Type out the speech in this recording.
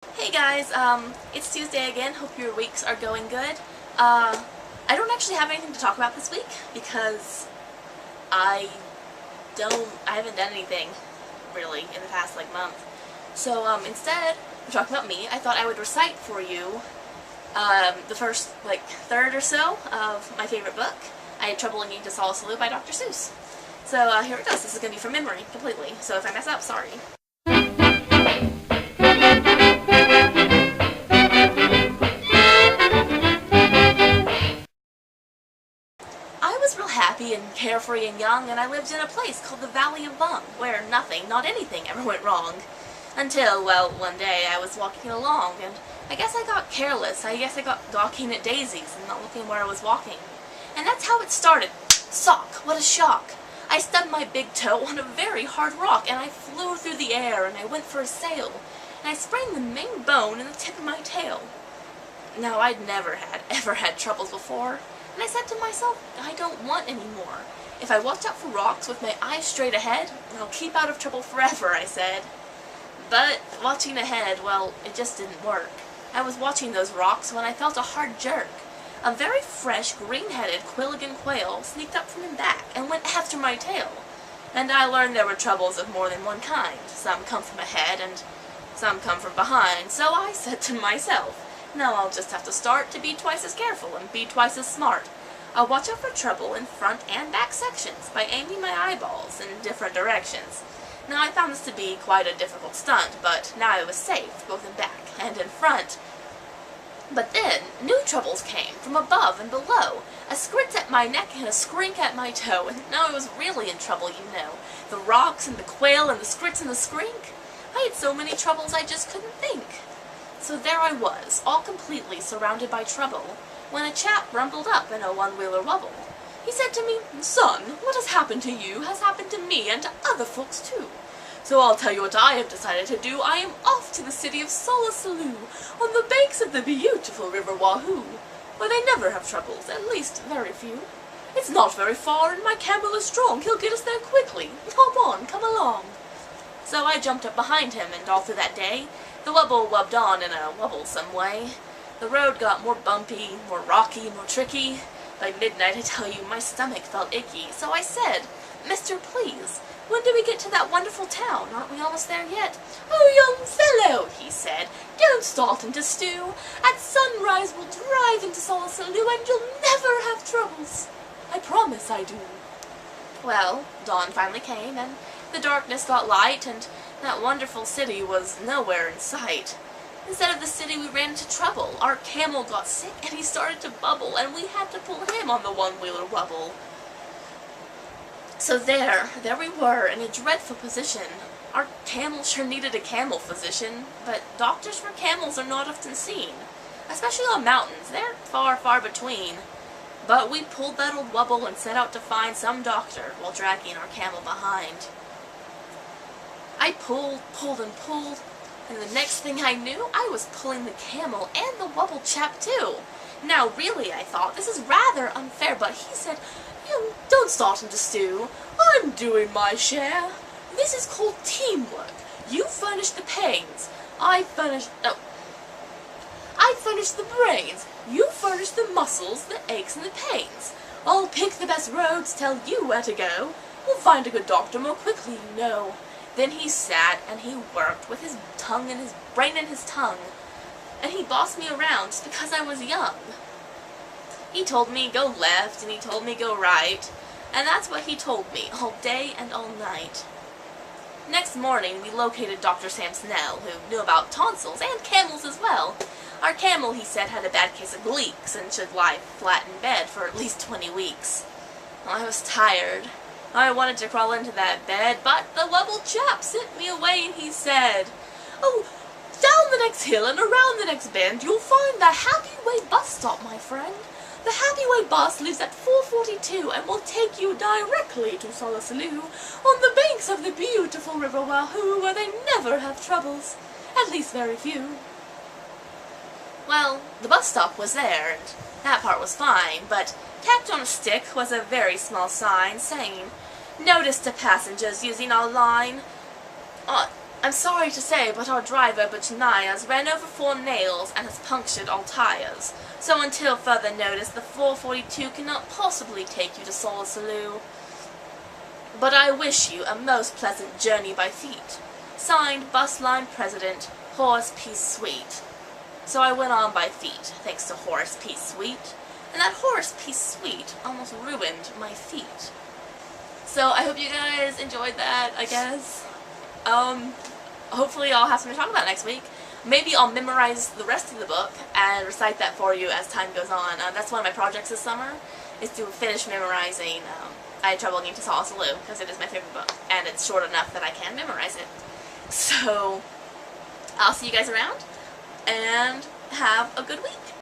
Hey guys, it's Tuesday again. Hope your weeks are going good. I don't actually have anything to talk about this week because I haven't done anything really in the past month. So instead of talking about me, I thought I would recite for you the first third or so of my favorite book. I Had Trouble in Getting to Solosalu by Dr. Seuss. So here it goes. This is going to be from memory completely. So if I mess up, sorry. I was real happy and carefree and young, and I lived in a place called the Valley of Bung, where nothing, not anything, ever went wrong. Until, well, one day I was walking along, and I guess I got careless. I guess I got gawking at daisies and not looking where I was walking. And that's how it started. Sock! What a shock! I stubbed my big toe on a very hard rock, and I flew through the air, and I went for a sail, and I sprained the main bone in the tip of my tail. Now, I'd never ever had troubles before, and I said to myself, I don't want any more. If I watch out for rocks with my eyes straight ahead, I'll keep out of trouble forever, I said. But watching ahead, well, it just didn't work. I was watching those rocks when I felt a hard jerk. A very fresh, green-headed Quilligan quail sneaked up from in back and went after my tail. And I learned there were troubles of more than one kind. Some come from ahead and some come from behind. So I said to myself, now I'll just have to start to be twice as careful and be twice as smart. I'll watch out for trouble in front and back sections by aiming my eyeballs in different directions. Now I found this to be quite a difficult stunt, but now I was safe, both in back and in front. But then, new troubles came, from above and below. A scritch at my neck and a skrink at my toe, and now I was really in trouble, you know. The rocks and the quail and the scritch and the skrink. I had so many troubles I just couldn't think. So there I was, all completely surrounded by trouble, when a chap rumbled up in a one-wheeler wubble. He said to me, Son, what has happened to you has happened to me and to other folks too. So I'll tell you what I have decided to do. I am off to the city of Solosalu, on the banks of the beautiful River Wahoo, where they never have troubles, at least very few. It's not very far, and my camel is strong. He'll get us there quickly. Hop on, come along. So I jumped up behind him, and all through that day, the wubble wubbed on in a wubblesome way. The road got more bumpy, more rocky, more tricky. By midnight, I tell you, my stomach felt icky. So I said, Mister, please, when do we get to that wonderful town? Aren't we almost there yet? Oh, young fellow, he said, don't start into stew. At sunrise we'll drive into Solosalu, and you'll never have troubles. I promise I do. Well, dawn finally came, and the darkness got light, and that wonderful city was nowhere in sight. Instead of the city, we ran into trouble. Our camel got sick, and he started to bubble, and we had to pull him on the one-wheeler wubble. So there we were, in a dreadful position. Our camel sure needed a camel physician, but doctors for camels are not often seen, especially on mountains. They're far, far between. But we pulled that old wubble and set out to find some doctor while dragging our camel behind. I pulled and pulled, and the next thing I knew, I was pulling the camel and the wubble chap too. Now really, I thought, this is rather unfair, but he said, you don't start into stew. I'm doing my share. This is called teamwork. You furnish the pains. I furnish the brains. You furnish the muscles, the aches, and the pains. I'll pick the best roads, tell you where to go. We'll find a good doctor more quickly, you know. Then he sat and he worked with his tongue and his brain and his tongue. And he bossed me around just because I was young. He told me go left and he told me go right. And that's what he told me all day and all night. Next morning we located Dr. Sam Snell, who knew about tonsils and camels as well. Our camel, he said, had a bad case of gleeks and should lie flat in bed for at least 20 weeks. Well, I was tired. I wanted to crawl into that bed, but the wubble chap sent me away and he said, Oh, down the next hill and around the next bend you'll find the Happy Way bus stop, my friend. The Happy Way bus leaves at 4:42 and will take you directly to Solosalu, on the banks of the beautiful River Wahoo, where they never have troubles, at least very few. Well, the bus stop was there, and that part was fine, but tacked on a stick was a very small sign saying, Notice to passengers using our line. I'm sorry to say, but our driver Butchnai has ran over 4 nails and has punctured all tires. So until further notice, the 442 cannot possibly take you to Solosalu. But I wish you a most pleasant journey by feet. Signed, Bus Line President, Horace P. Sweet. So I went on by feet, thanks to Horace P. Sweet. And that Horace P. Sweet almost ruined my feet. So I hope you guys enjoyed that, I guess. Hopefully I'll have something to talk about next week. Maybe I'll memorize the rest of the book and recite that for you as time goes on. That's one of my projects this summer, is to finish memorizing I Had Trouble Getting to Solosalu, because it is my favorite book, and it's short enough that I can memorize it. So, I'll see you guys around, and have a good week.